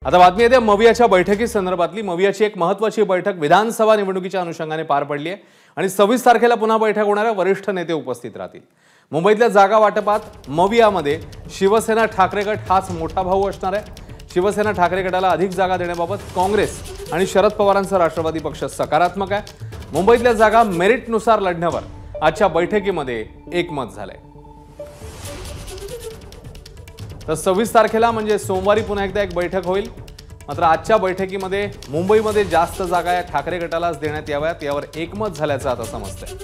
आता बातमी येते मवियाच्या बैठकीसंदर्भातली। मवियाची एक महत्त्वाची बैठक विधानसभा निवडणुकीच्या अनुषंगाने पार पडली आहे आणि 26 तारखेला पुन्हा बैठक होणार आहे। वरिष्ठ नेते उपस्थित राहतील। मुंबईतल्या जागा वाटपात मवियामध्ये शिवसेना ठाकरे गट हाच मोठा भाऊ असणार आहे। शिवसेना ठाकरे गटाला अधिक जागा देण्याबाबत काँग्रेस आणि शरद पवारांचा राष्ट्रवादी पक्ष सकारात्मक आहे। मुंबईतल्या जागा मेरिटनुसार लढण्यावर आजच्या बैठकीमध्ये एकमत झालंय। तर 26 तारखेला म्हणजे सोमवारी पुन्हा एकदा एक बैठक होईल। मात्र आजच्या बैठकीमध्ये मुंबईमध्ये जास्त जागा या ठाकरे गटालाच देण्यात याव्यात यावर एकमत झाल्याचं आता समजतंय।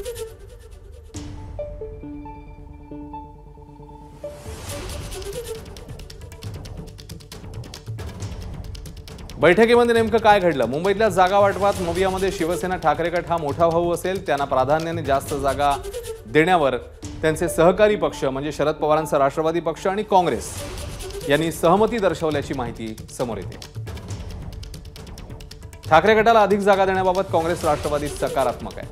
बैठकीमध्ये नेमकं काय घडलं? मुंबईतल्या जागा वाटपात मवियामध्ये शिवसेना ठाकरे गट हा मोठा भाऊ असेल, त्यांना प्राधान्याने जास्त जागा देण्यावर त्यांचे सहकारी पक्ष म्हणजे शरद पवारांचा राष्ट्रवादी पक्ष आणि काँग्रेस यांनी सहमती दर्शवल्याची माहिती समोर येते। ठाकरे गटाला अधिक जागा देण्याबाबत काँग्रेस राष्ट्रवादी सकारात्मक आहे।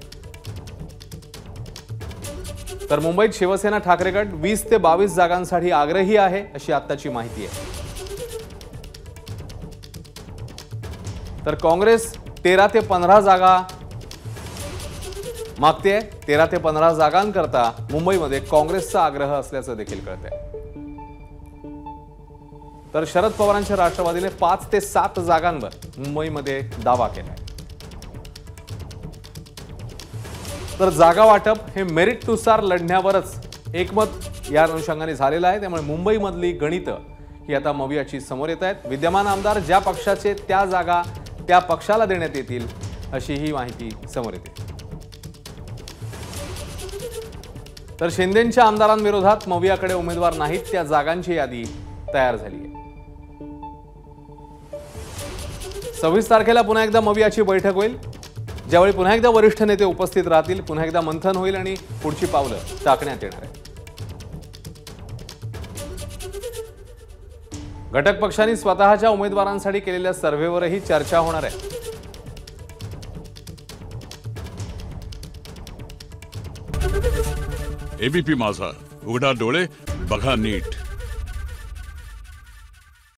तर मुंबईत शिवसेना ठाकरे गट 20 ते 22 जागांसाठी आग्रही आहे अशी आत्ताची माहिती आहे। तर काँग्रेस 13 ते 15 जागा मागते। 13 ते 15 जागांकरता मुंबईमध्ये काँग्रेसचा आग्रह असल्याचं देखील कळतंय। तर शरद पवारांच्या राष्ट्रवादीने 5 ते 7 जागांवर मुंबईमध्ये दावा केलाय। तर जागा वाटप हे मेरिटनुसार लढण्यावरच एकमत या अनुषंगाने झालेलं आहे। त्यामुळे मुंबईमधली गणितं ही आता मवियाची समोर येत आहेत। विद्यमान आमदार ज्या पक्षाचे त्या जागा त्या पक्षाला देण्यात येतील अशी ही माहिती समोर येते। तर शिंदेंच्या आमदारांविरोधात मवियाकडे उमेदवार नाहीत, त्या जागांची यादी तयार झाली आहे। 26 तारखेला पुन्हा एकदा मवियाची बैठक होईल, ज्यावेळी पुन्हा एकदा वरिष्ठ नेते उपस्थित राहतील, पुन्हा एकदा मंथन होईल आणि पुढची पावलं टाकण्यात येणार आहे। घटक पक्षांनी स्वतःच्या उमेदवारांसाठी केलेल्या सर्व्हेवरही चर्चा होणार आहे। एबीपी माझा, उघडा डोळे बघा नीट।